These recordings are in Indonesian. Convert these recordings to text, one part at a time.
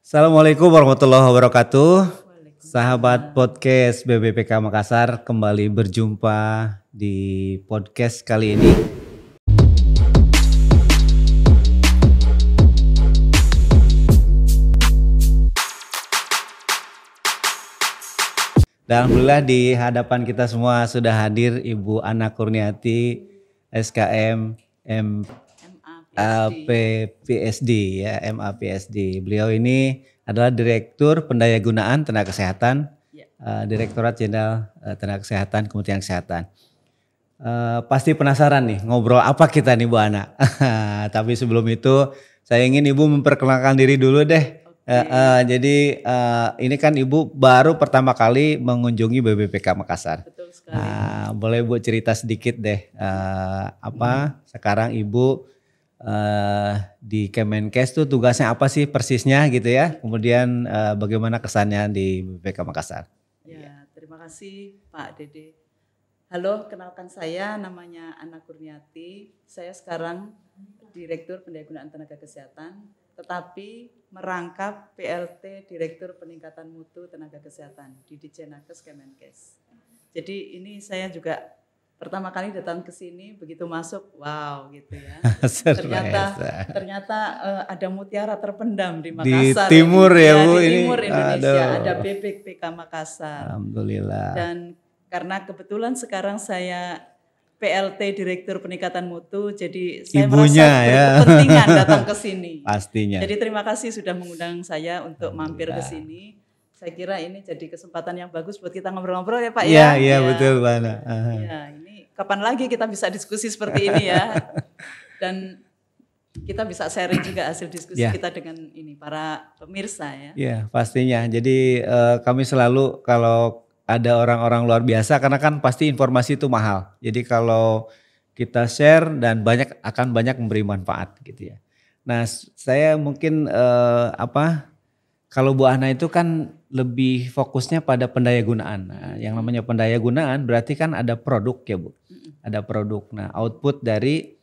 Assalamualaikum warahmatullahi wabarakatuh. Sahabat podcast BBPK Makassar, kembali berjumpa di podcast kali ini. Dan alhamdulillah di hadapan kita semua sudah hadir Ibu Ana Kurniati, SKM MAPPSD ya, MAPSD. Beliau ini adalah Direktur Pendayagunaan Tenaga Kesehatan, Direktorat Jenderal Tenaga Kesehatan, Kementerian Kesehatan. Pasti penasaran nih ngobrol apa kita nih Bu Ana. Tapi sebelum itu saya ingin Ibu memperkenalkan diri dulu deh. Jadi ini kan Ibu baru pertama kali mengunjungi BBPK Makassar. Betul sekali. Boleh Bu cerita sedikit deh sekarang Ibu di Kemenkes tuh tugasnya apa sih persisnya gitu ya? Kemudian bagaimana kesannya di BBPK Makassar? Ya, terima kasih Pak Dede. Halo, kenalkan saya namanya Ana Kurniati. Saya sekarang Direktur Pendayagunaan Tenaga Kesehatan, tetapi merangkap PLT Direktur Peningkatan Mutu Tenaga Kesehatan di Ditjenakes Kemenkes. Jadi ini saya juga pertama kali datang ke sini, begitu masuk, wow gitu ya. ternyata ada mutiara terpendam di Makassar. Di timur ini. Ya Bu, di ini. Timur Indonesia, ada BPPK Makassar. Alhamdulillah. Dan karena kebetulan sekarang saya PLT Direktur Peningkatan Mutu, jadi saya Ibunya, merasa berkepentingan datang ke sini. Pastinya. Jadi terima kasih sudah mengundang saya untuk mampir ke sini. Saya kira ini jadi kesempatan yang bagus buat kita ngobrol-ngobrol ya Pak ya. Iya betul Pak Ana. Ya, ini kapan lagi kita bisa diskusi seperti ini ya. Dan kita bisa sharing juga hasil diskusi kita dengan ini para pemirsa ya. Iya pastinya. Jadi kami selalu kalau ada orang-orang luar biasa karena kan pasti informasi itu mahal. Jadi kalau kita share dan akan banyak memberi manfaat gitu ya. Nah saya mungkin kalau Bu Ana itu kan lebih fokusnya pada pendayagunaan. Nah, yang namanya pendayagunaan berarti kan ada produk ya Bu. Ada produk. Nah output dari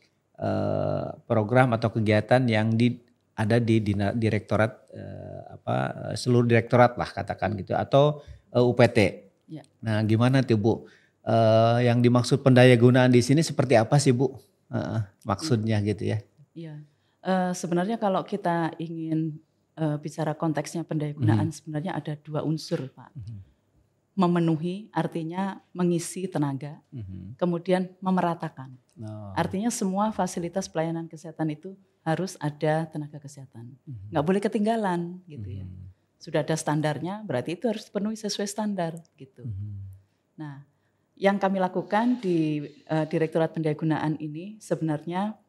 program atau kegiatan yang ada di direktorat seluruh direktorat lah katakan gitu atau UPT. Ya. Nah, gimana tuh Bu? Yang dimaksud pendayagunaan di sini seperti apa sih Bu? Maksudnya gitu ya? Iya. Sebenarnya kalau kita ingin bicara konteksnya pendayagunaan, sebenarnya ada dua unsur Pak. Memenuhi artinya mengisi tenaga, kemudian memeratakan. Artinya semua fasilitas pelayanan kesehatan itu harus ada tenaga kesehatan. Nggak boleh ketinggalan gitu ya. Sudah ada standarnya, berarti itu harus dipenuhi sesuai standar gitu. Nah, yang kami lakukan di Direktorat Pendayagunaan ini sebenarnya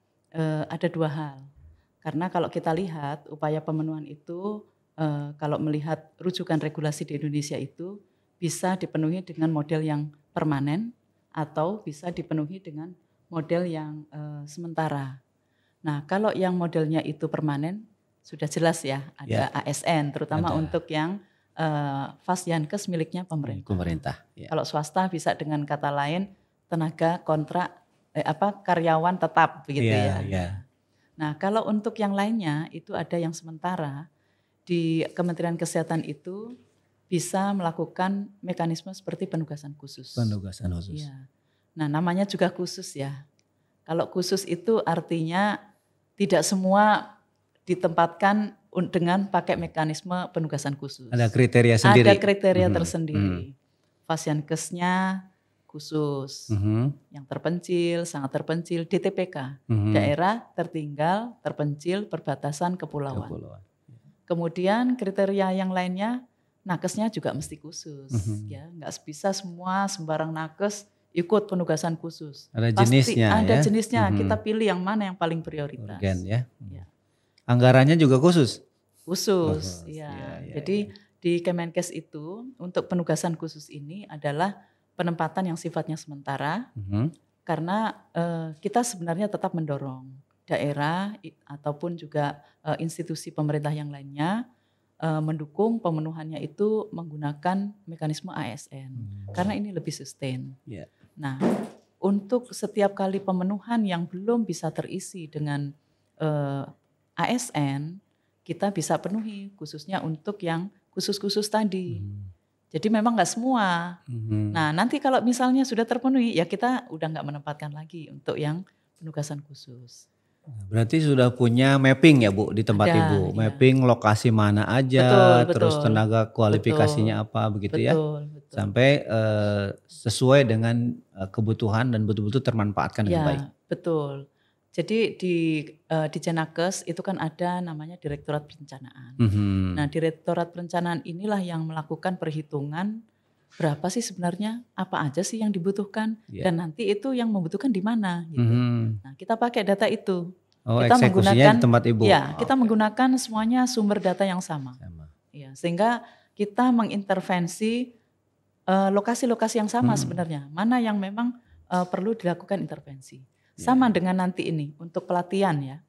ada dua hal. Karena kalau kita lihat upaya pemenuhan itu, kalau melihat rujukan regulasi di Indonesia itu bisa dipenuhi dengan model yang permanen atau bisa dipenuhi dengan model yang sementara. Nah, kalau yang modelnya itu permanen, sudah jelas ya, ada ASN, terutama untuk yang Fasyankes miliknya pemerintah. Kalau swasta bisa dengan kata lain tenaga kontrak karyawan tetap begitu ya. Nah, kalau untuk yang lainnya itu ada yang sementara di Kementerian Kesehatan itu bisa melakukan mekanisme seperti penugasan khusus. Penugasan khusus. Ya. Nah, namanya juga khusus ya. Kalau khusus itu artinya tidak semua ditempatkan dengan pakai mekanisme penugasan khusus. Ada kriteria sendiri. Ada kriteria tersendiri. Fasyankesnya khusus, yang terpencil, sangat terpencil, DTPK, daerah tertinggal, terpencil, perbatasan kepulauan. Kemudian kriteria yang lainnya, nakesnya juga mesti khusus, ya, nggak bisa semua sembarang nakes ikut penugasan khusus. Ada jenisnya. Pasti ada jenisnya. Kita pilih yang mana yang paling prioritas. Urgen ya. Anggarannya juga khusus. Khusus, ya. Jadi di Kemenkes itu untuk penugasan khusus ini adalah penempatan yang sifatnya sementara, karena kita sebenarnya tetap mendorong daerah ataupun juga institusi pemerintah yang lainnya mendukung pemenuhannya itu menggunakan mekanisme ASN, karena ini lebih sustain. Nah, untuk setiap kali pemenuhan yang belum bisa terisi dengan ASN, kita bisa penuhi, khususnya untuk yang khusus-khusus tadi. Jadi memang nggak semua. Nah nanti kalau misalnya sudah terpenuhi, ya kita udah nggak menempatkan lagi untuk yang penugasan khusus. Berarti sudah punya mapping ya Bu di tempat Ada, Ibu, ya. mapping lokasi mana aja, Betul, terus betul. tenaga kualifikasinya apa begitu ya, Betul. sampai sesuai dengan kebutuhan dan betul-betul termanfaatkan dengan baik. Ya, betul. Jadi di Cenakes itu kan ada namanya Direktorat Perencanaan. Nah, Direktorat Perencanaan inilah yang melakukan perhitungan berapa sih sebenarnya, apa aja sih yang dibutuhkan, dan nanti itu yang membutuhkan di mana gitu. Nah, kita pakai data itu. Oh, Kita eksekusinya di tempat Ibu. Ya, kita menggunakan semuanya sumber data yang sama. Ya, sehingga kita mengintervensi lokasi-lokasi yang sama sebenarnya. Mana yang memang perlu dilakukan intervensi. Sama dengan nanti ini untuk pelatihan ya.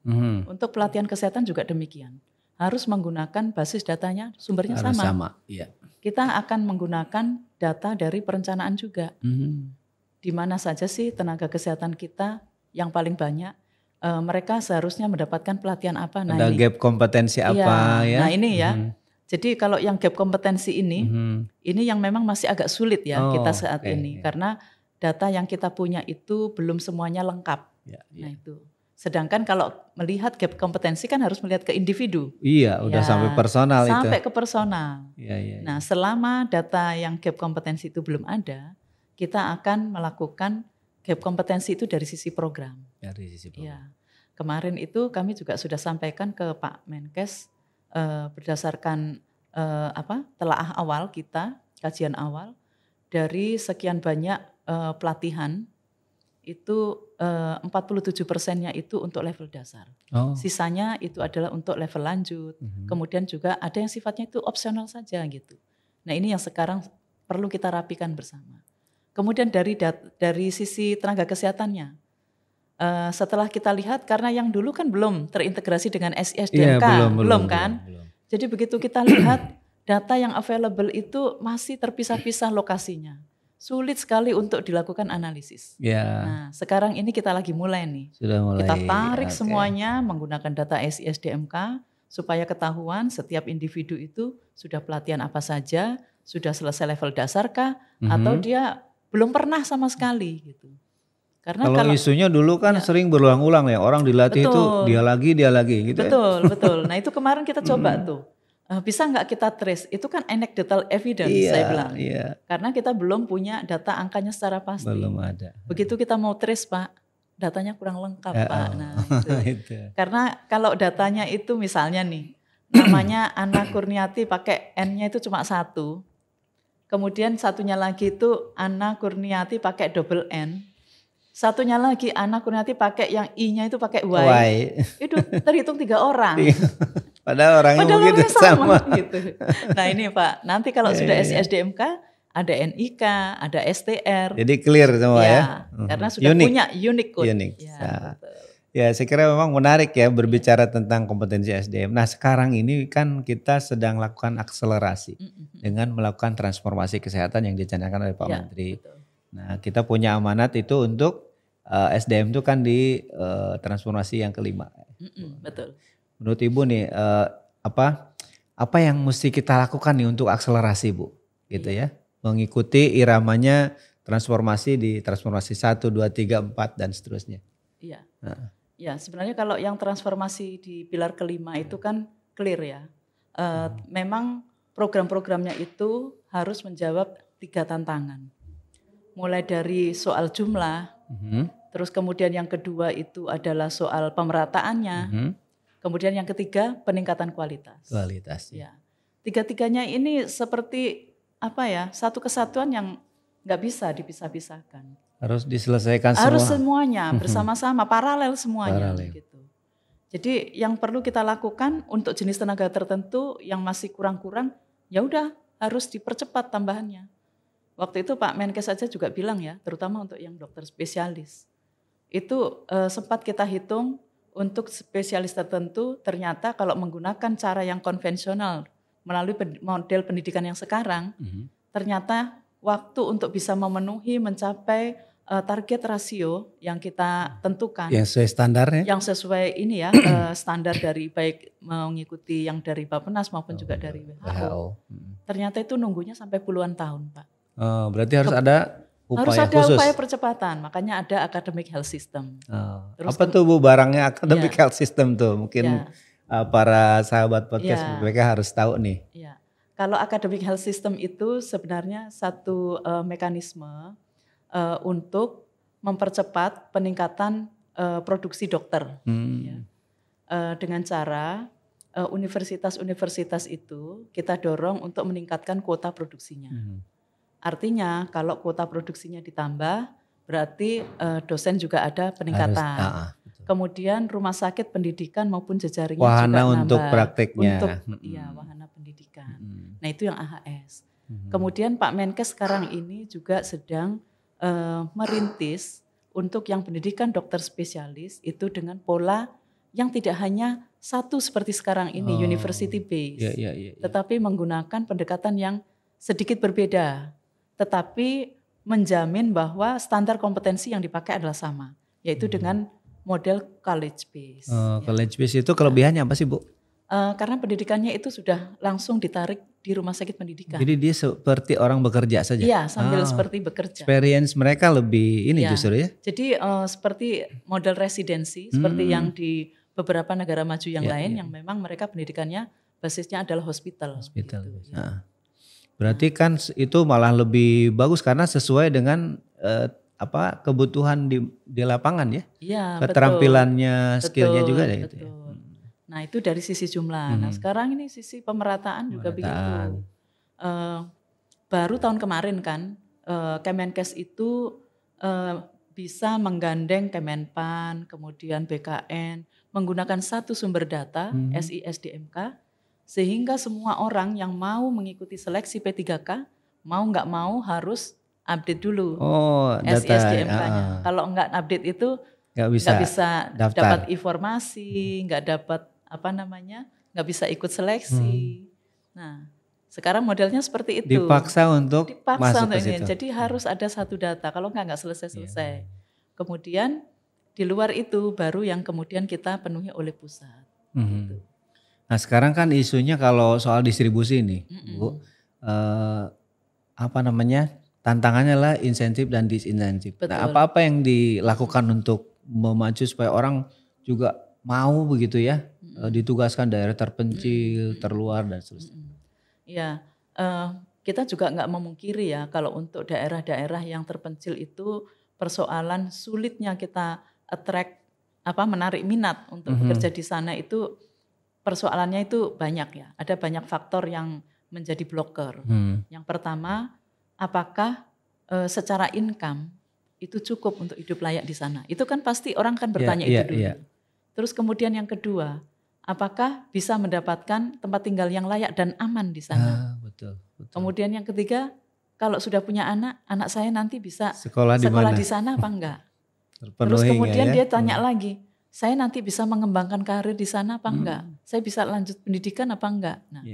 Untuk pelatihan kesehatan juga demikian. Harus menggunakan basis datanya, sumbernya sama. Iya. Kita akan menggunakan data dari perencanaan juga. Di mana saja sih tenaga kesehatan kita yang paling banyak, mereka seharusnya mendapatkan pelatihan apa. Ada gap kompetensi apa ya. Nah ini ya. Jadi kalau yang gap kompetensi ini yang memang masih agak sulit ya kita saat ini. Karena data yang kita punya itu belum semuanya lengkap. Nah itu. Sedangkan kalau melihat gap kompetensi kan harus melihat ke individu. Iya, udah sampai personal itu. Sampai ke personal. Iya. Nah, selama data yang gap kompetensi itu belum ada, kita akan melakukan gap kompetensi itu dari sisi program. Dari sisi program. Ya. Kemarin itu kami juga sudah sampaikan ke Pak Menkes berdasarkan telaah awal kita, kajian awal dari sekian banyak pelatihan itu 47%-nya itu untuk level dasar. Sisanya itu adalah untuk level lanjut. Kemudian juga ada yang sifatnya itu opsional saja gitu. Nah ini yang sekarang perlu kita rapikan bersama. Kemudian dari sisi tenaga kesehatannya, setelah kita lihat karena yang dulu kan belum terintegrasi dengan SISDMK, belum kan? Belum. Jadi begitu kita lihat data yang available itu masih terpisah-pisah lokasinya. Sulit sekali untuk dilakukan analisis. Nah, sekarang ini kita lagi mulai nih. Sudah mulai. Kita tarik semuanya menggunakan data SISDMK supaya ketahuan setiap individu itu sudah pelatihan apa saja, sudah selesai level dasarkah, atau dia belum pernah sama sekali gitu. Karena kalau isunya dulu kan sering berulang-ulang ya, orang dilatih itu dia lagi gitu. Betul. Nah itu kemarin kita coba tuh. Bisa nggak kita trace? Itu kan anecdotal evidence saya bilang. Karena kita belum punya data angkanya secara pasti. Belum ada. Begitu kita mau trace Pak, datanya kurang lengkap Pak. Nah itu. Karena kalau datanya itu misalnya nih, namanya Anna Kurniati pakai N-nya itu cuma 1. Kemudian satunya lagi itu Anna Kurniati pakai double N. Satunya lagi Anna Kurniati pakai yang I-nya itu pakai Y. Itu terhitung 3 orang. Padahal orangnya mungkin sama. Gitu. Nah ini Pak, nanti kalau sudah SISDMK ada NIK, ada STR. Jadi clear semua ya. Karena sudah punya unique code. Ya saya kira memang menarik ya berbicara tentang kompetensi SDM. Nah sekarang ini kan kita sedang lakukan akselerasi dengan melakukan transformasi kesehatan yang dicanangkan oleh Pak Menteri. Betul. Nah kita punya amanat itu untuk SDM itu kan di transformasi yang kelima. Betul. Menurut Ibu nih apa yang mesti kita lakukan nih untuk akselerasi Bu, gitu ya, mengikuti iramanya transformasi di transformasi 1, 2, 3, 4 dan seterusnya. Iya. Ya sebenarnya kalau yang transformasi di pilar kelima itu kan clear ya. Memang program-programnya itu harus menjawab 3 tantangan. Mulai dari soal jumlah, terus kemudian yang kedua itu adalah soal pemerataannya. Kemudian yang ketiga peningkatan kualitas. Ya. 3-tiganya ini seperti satu kesatuan yang nggak bisa dipisah-pisahkan. Harus diselesaikan semua. Harus semuanya bersama-sama, paralel semuanya. Gitu. Jadi yang perlu kita lakukan untuk jenis tenaga tertentu yang masih kurang-kurang, ya udah harus dipercepat tambahannya. Waktu itu Pak Menkes saja juga bilang ya, terutama untuk yang dokter spesialis. Itu sempat kita hitung. Untuk spesialis tertentu ternyata kalau menggunakan cara yang konvensional melalui model pendidikan yang sekarang, ternyata waktu untuk bisa memenuhi mencapai target rasio yang kita tentukan. Yang sesuai standarnya? Yang sesuai ini ya, standar dari baik mengikuti yang dari Bappenas maupun juga dari WHO. Ternyata itu nunggunya sampai puluhan tahun, Pak. Berarti harus ada upaya khusus. Upaya percepatan, makanya ada academic health system. Terus apa tuh Bu barangnya academic health system tuh? Mungkin para sahabat podcast mereka harus tahu nih. Ya. Kalau academic health system itu sebenarnya satu mekanisme untuk mempercepat peningkatan produksi dokter. Ya. Dengan cara universitas-universitas itu kita dorong untuk meningkatkan kuota produksinya. Artinya kalau kuota produksinya ditambah, berarti dosen juga ada peningkatan. Kemudian rumah sakit pendidikan maupun jejaringnya wahana juga nambah. Untuk prakteknya. Wahana pendidikan. Nah itu yang AHS. Kemudian Pak Menkes sekarang ini juga sedang merintis untuk yang pendidikan dokter spesialis itu dengan pola yang tidak hanya satu seperti sekarang ini university based, tetapi menggunakan pendekatan yang sedikit berbeda, tetapi menjamin bahwa standar kompetensi yang dipakai adalah sama, yaitu dengan model college based. College based itu kelebihannya apa sih Bu? Karena pendidikannya itu sudah langsung ditarik di rumah sakit pendidikan. Jadi dia seperti orang bekerja saja? Iya, sambil seperti bekerja. Experience mereka lebih ini justru ya? Jadi seperti model residensi, seperti yang di beberapa negara maju yang lain, yang memang mereka pendidikannya basisnya adalah hospital. Gitu, berarti kan itu malah lebih bagus karena sesuai dengan kebutuhan di lapangan ya? Iya, keterampilannya, skillnya juga ya gitu ya? Nah itu dari sisi jumlah. Nah sekarang ini sisi pemerataan juga begitu. Baru tahun kemarin kan Kemenkes itu bisa menggandeng Kemenpan, kemudian BKN, menggunakan satu sumber data SISDMK, sehingga semua orang yang mau mengikuti seleksi P3K, mau nggak mau harus update dulu SISDMK-nya. Kalau nggak update itu nggak bisa dapat informasi, nggak dapat nggak bisa ikut seleksi. Nah, sekarang modelnya seperti itu. Dipaksa untuk masuk ke situ. Jadi harus ada satu data, kalau nggak selesai-selesai. Kemudian di luar itu baru yang kemudian kita penuhi oleh pusat. Gitu. Nah sekarang kan isunya kalau soal distribusi nih, Bu, tantangannya lah insentif dan disinsentif. Nah apa-apa yang dilakukan untuk memacu supaya orang juga mau begitu ya, ditugaskan daerah terpencil, terluar dan seterusnya. Ya, kita juga nggak memungkiri ya kalau untuk daerah-daerah yang terpencil itu persoalan sulitnya kita menarik minat untuk bekerja di sana itu persoalannya itu banyak ya. Ada banyak faktor yang menjadi blocker. Yang pertama, apakah secara income itu cukup untuk hidup layak di sana? Itu kan pasti orang kan bertanya itu dulu. Terus kemudian yang kedua, apakah bisa mendapatkan tempat tinggal yang layak dan aman di sana? Betul. Kemudian yang ketiga, kalau sudah punya anak saya nanti bisa sekolah di sana apa enggak? Terus kemudian dia tanya lagi, saya nanti bisa mengembangkan karir di sana apa enggak? Saya bisa lanjut pendidikan apa enggak? Nah,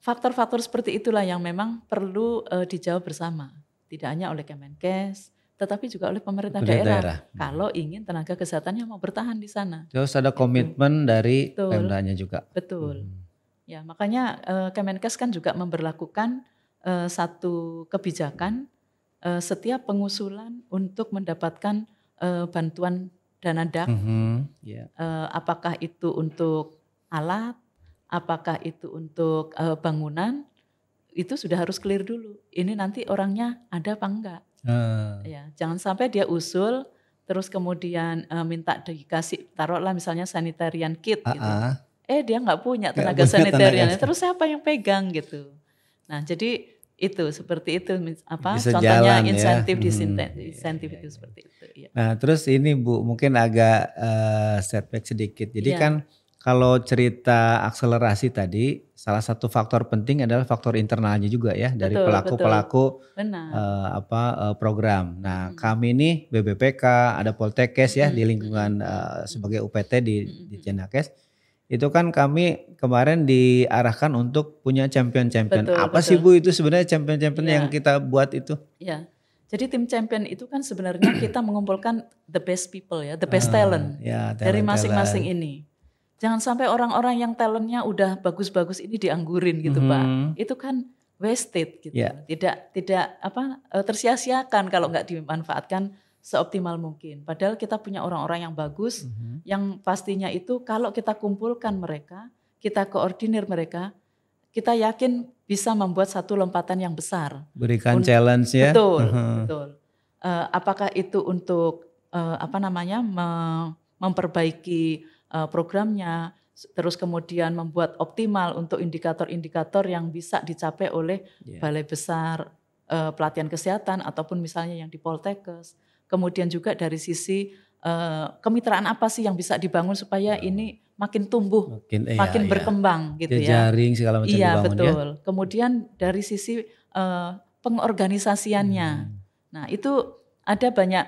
faktor-faktor seperti itulah yang memang perlu dijawab bersama. Tidak hanya oleh Kemenkes, tetapi juga oleh pemerintah daerah. Kalau ingin tenaga kesehatannya mau bertahan di sana. Terus ada komitmen dari Pemdanya juga. Betul. Ya, makanya Kemenkes kan juga memberlakukan satu kebijakan setiap pengusulan untuk mendapatkan bantuan dana DAK. Apakah itu untuk alat, apakah itu untuk bangunan, itu sudah harus clear dulu. Ini nanti orangnya ada apa enggak. Ya, jangan sampai dia usul terus kemudian minta dikasih, taruhlah misalnya sanitarian kit gitu. Dia nggak punya tenaga sanitarian, terus siapa yang pegang gitu. Nah, jadi itu seperti itu bisa contohnya jalan, insentif ya. Insentif itu seperti itu. Ya. Nah, terus ini Bu mungkin agak setback sedikit. Jadi kan kalau cerita akselerasi tadi, salah satu faktor penting adalah faktor internalnya juga ya dari pelaku-pelaku program. Nah, kami ini BBPK, ada Poltekkes ya di lingkungan sebagai UPT di Cenakes. Itu kan kami kemarin diarahkan untuk punya champion-champion. Apa sih Bu itu sebenarnya champion-champion yang kita buat itu? Ya. Jadi tim champion itu kan sebenarnya kita mengumpulkan the best people ya, the best talent Ya, dari masing-masing ini. Jangan sampai orang-orang yang talentnya udah bagus-bagus ini dianggurin gitu Pak. Itu kan wasted gitu. Tidak tersia-siakan kalau nggak dimanfaatkan seoptimal mungkin. Padahal kita punya orang-orang yang bagus, yang pastinya itu kalau kita kumpulkan mereka, kita koordinir mereka, kita yakin bisa membuat satu lompatan yang besar. Berikan challenge ya. Betul, betul. Apakah itu untuk memperbaiki programnya, terus kemudian membuat optimal untuk indikator-indikator yang bisa dicapai oleh balai besar pelatihan kesehatan ataupun misalnya yang di Poltekkes. Kemudian juga dari sisi kemitraan apa sih yang bisa dibangun supaya ini makin tumbuh, makin berkembang gitu ya. Jaring segala macam dibangun betul. Ya. Kemudian dari sisi pengorganisasiannya. Nah, itu ada banyak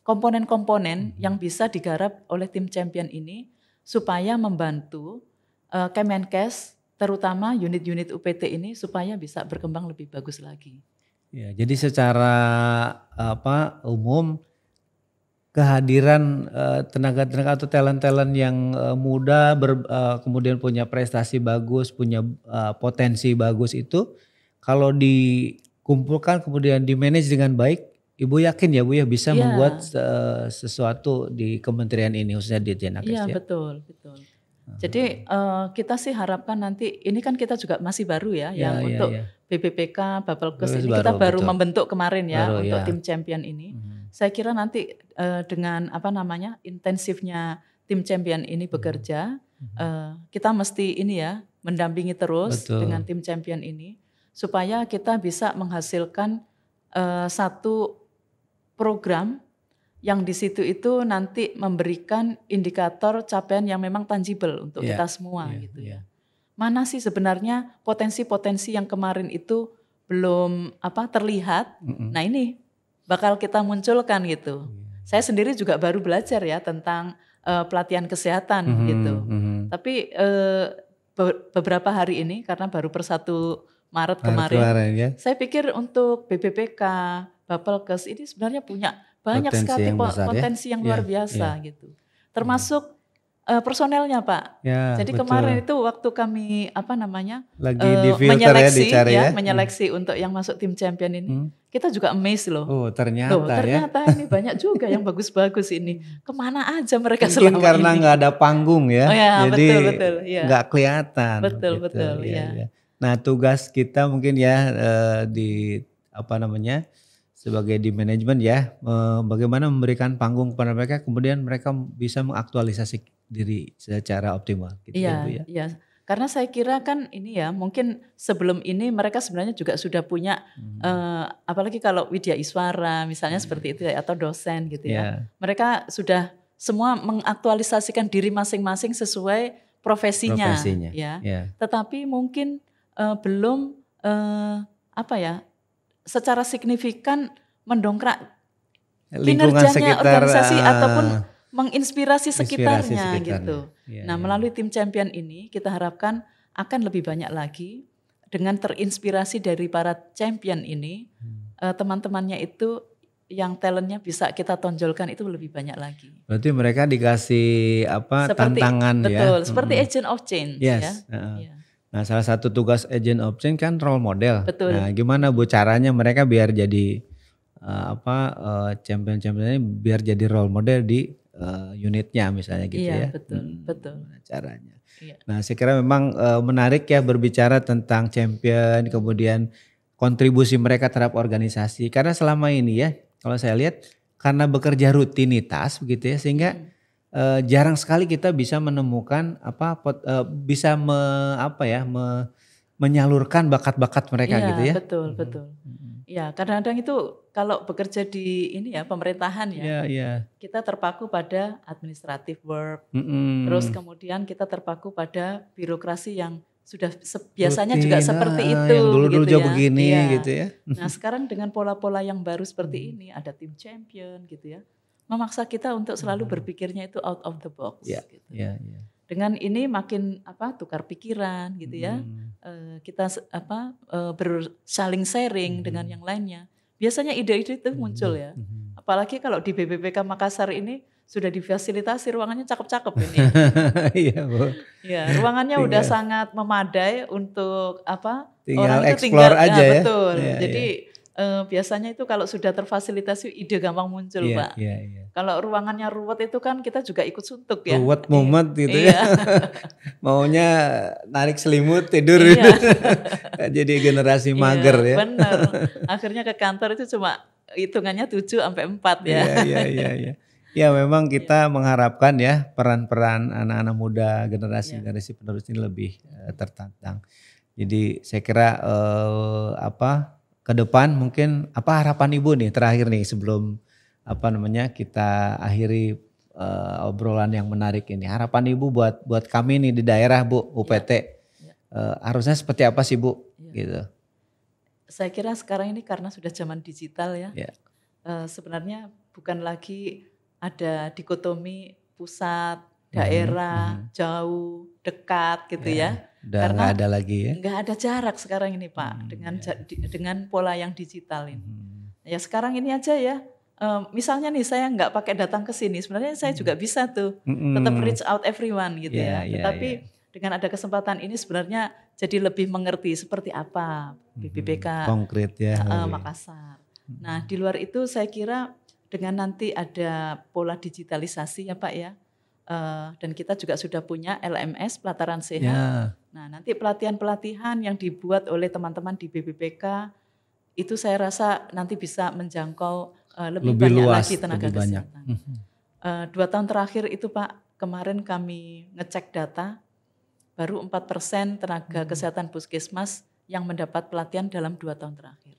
komponen-komponen yang bisa digarap oleh tim champion ini supaya membantu Kemenkes terutama unit-unit UPT ini supaya bisa berkembang lebih bagus lagi. Ya, jadi secara umum kehadiran tenaga-tenaga atau talent-talent yang muda kemudian punya prestasi bagus, punya potensi bagus itu kalau dikumpulkan kemudian di-manage dengan baik, Ibu yakin ya Bu ya bisa membuat sesuatu di kementerian ini khususnya di Ditjenkes ya? Iya betul. Jadi kita sih harapkan nanti, ini kan kita juga masih baru ya, untuk BPPK, Bapelkes ini kita baru membentuk kemarin ya untuk tim champion ini. Saya kira nanti dengan intensifnya tim champion ini bekerja, kita mesti ini ya mendampingi terus dengan tim champion ini supaya kita bisa menghasilkan satu program yang di situ itu nanti memberikan indikator capaian yang memang tangible untuk kita semua gitu ya. Mana sih sebenarnya potensi-potensi yang kemarin itu belum terlihat. Nah, ini bakal kita munculkan gitu. Saya sendiri juga baru belajar ya tentang pelatihan kesehatan gitu. Tapi beberapa hari ini karena baru per 1 Maret kemarin saya pikir untuk BPPK, Bapelkes ini sebenarnya punya banyak sekali potensi yang luar biasa gitu. Termasuk personelnya Pak. Jadi kemarin itu waktu kami lagi di filter menyeleksi untuk yang masuk tim champion ini, kita juga amazed loh. Oh ternyata ini banyak juga yang bagus-bagus ini. Kemana aja mereka selama ini? Mungkin karena nggak ada panggung ya, jadi nggak kelihatan. Betul. Nah tugas kita mungkin ya sebagai di manajemen ya, bagaimana memberikan panggung kepada mereka, kemudian mereka bisa mengaktualisasi diri secara optimal. Gitu Iya. Karena saya kira kan ini ya, mungkin sebelum ini mereka sebenarnya juga sudah punya, apalagi kalau Widya Iswara misalnya seperti itu ya, atau dosen gitu ya. Mereka sudah semua mengaktualisasikan diri masing-masing sesuai profesinya. Ya. Tetapi mungkin belum secara signifikan mendongkrak kinerjanya organisasi ataupun menginspirasi sekitarnya gitu. Nah melalui tim champion ini kita harapkan akan lebih banyak lagi dengan terinspirasi dari para champion ini, teman-temannya itu yang talentnya bisa kita tonjolkan itu lebih banyak lagi. Berarti mereka dikasih tantangan ya. Betul, seperti agent of change ya. Nah salah satu tugas agent of change kan role model. Betul. Nah gimana Bu caranya mereka biar jadi champion-championnya biar jadi role model di unitnya misalnya gitu ya. Betul. Caranya. Nah saya kira memang menarik ya berbicara tentang champion kemudian kontribusi mereka terhadap organisasi. Karena selama ini ya kalau saya lihat karena bekerja rutinitas begitu ya sehingga jarang sekali kita bisa menemukan menyalurkan bakat-bakat mereka gitu ya. Betul. Ya, kadang-kadang itu kalau bekerja di pemerintahan kita terpaku pada administrative work. Terus kemudian kita terpaku pada birokrasi yang sudah biasanya juga seperti itu yang dulu-dulu gitu ya. Begini gitu ya. Nah, sekarang dengan pola-pola yang baru seperti ini ada tim champion gitu ya. Memaksa kita untuk selalu berpikirnya itu out of the box. Gitu. dengan ini makin tukar pikiran gitu ya. Kita saling sharing dengan yang lainnya. Biasanya ide-ide itu muncul ya. Apalagi kalau di BPPK Makassar ini sudah difasilitasi ruangannya cakep-cakep ini. Iya, Bu. Ya, ruangannya udah sangat memadai untuk Tinggal orang itu explore tinggal aja ya. betul. Iya, Jadi biasanya itu kalau sudah terfasilitasi ide gampang muncul, iya, Pak. iya. Kalau ruangannya ruwet itu kan kita juga ikut suntuk ya. Ruwet mumet gitu Iya. ya. Maunya narik selimut tidur Iya. gitu. Jadi generasi mager ya. Benar. Akhirnya ke kantor itu cuma hitungannya 7 sampai 4 ya. Iya. Ya memang kita mengharapkan ya peran-peran anak-anak muda generasi penerus ini lebih tertantang. Jadi saya kira ke depan mungkin apa harapan Ibu nih terakhir nih sebelum kita akhiri obrolan yang menarik ini. Harapan Ibu buat kami nih di daerah Bu UPT harusnya seperti apa sih Bu? Gitu. Saya kira sekarang ini karena sudah zaman digital ya. Yeah. Sebenarnya bukan lagi ada dikotomi pusat, daerah, jauh, dekat gitu ya. Udah karena nggak ada lagi ya. Nggak ada jarak sekarang ini Pak dengan pola yang digital ini. Ya sekarang ini aja ya. Misalnya nih saya nggak pakai datang ke sini, sebenarnya saya juga bisa tuh tetap reach out everyone gitu ya. Tetapi dengan ada kesempatan ini sebenarnya jadi lebih mengerti seperti apa BPPK konkret ya Makassar. Nah di luar itu saya kira dengan nanti ada pola digitalisasi ya Pak ya, dan kita juga sudah punya LMS Pelataran Sehat. Ya. Nah nanti pelatihan-pelatihan yang dibuat oleh teman-teman di BPPK itu saya rasa nanti bisa menjangkau lebih banyak luas, lagi tenaga kesehatan. 2 tahun terakhir itu Pak, kemarin kami ngecek data, baru 4% tenaga kesehatan puskesmas yang mendapat pelatihan dalam 2 tahun terakhir.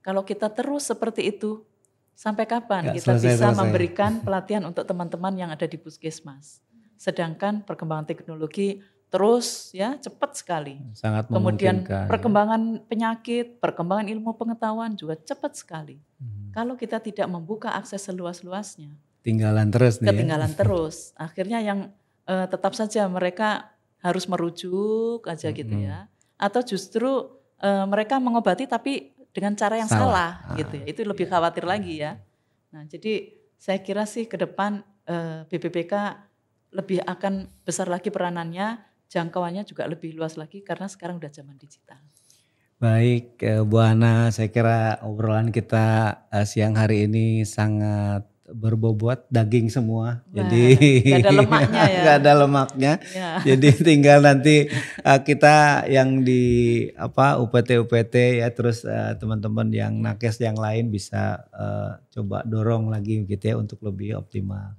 Kalau kita terus seperti itu, sampai kapan kita bisa memberikan pelatihan untuk teman-teman yang ada di puskesmas? Sedangkan perkembangan teknologi terus ya cepat sekali. Sangat kemudian memungkinkan. Perkembangan penyakit, perkembangan ilmu pengetahuan juga cepat sekali. Kalau kita tidak membuka akses seluas-luasnya, ketinggalan terus. Akhirnya yang tetap saja mereka harus merujuk aja gitu ya. Atau justru mereka mengobati tapi dengan cara yang salah gitu ya. Itu lebih khawatir lagi ya. Nah, jadi saya kira sih ke depan BPPK lebih akan besar lagi peranannya, jangkauannya juga lebih luas lagi karena sekarang udah zaman digital. Baik Bu Ana, saya kira obrolan kita siang hari ini sangat berbobot daging semua. Wah, jadi gak ada lemaknya ya. Gak ada lemaknya. Ya. Jadi tinggal nanti kita yang di UPT ya, terus teman-teman yang nakes yang lain bisa coba dorong lagi gitu ya untuk lebih optimal.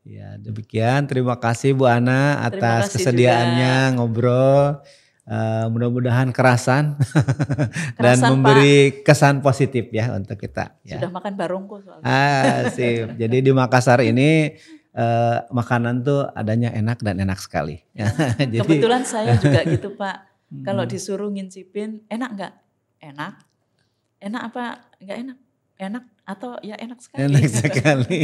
Ya, demikian. Terima kasih Bu Ana atas kesediaannya juga ngobrol. Mudah-mudahan kerasan dan memberi kesan positif ya untuk kita. Ya. Sudah makan barongko soalnya. Sip. Jadi di Makassar ini makanan tuh adanya enak dan enak sekali. Ya. Jadi, kebetulan saya juga gitu Pak. Kalau disuruh ngincipin enak nggak? Enak. Enak apa nggak enak? Enak atau ya enak sekali. Enak sekali.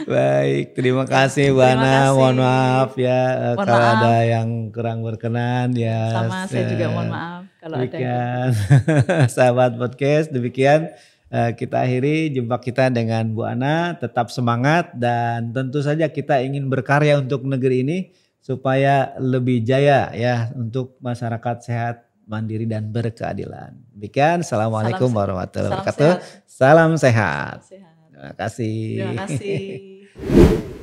Baik, terima kasih Bu Ana. Mohon maaf ya kalau ada yang kurang berkenan ya. Sama saya juga mohon maaf kalau demikian. Ada sahabat podcast, demikian kita akhiri jumpa kita dengan Bu Ana. Tetap semangat dan tentu saja kita ingin berkarya untuk negeri ini supaya lebih jaya ya untuk masyarakat sehat, mandiri dan berkeadilan. Demikian, assalamualaikum warahmatullahi wabarakatuh. Salam sehat. Salam sehat. Terima kasih. Terima kasih.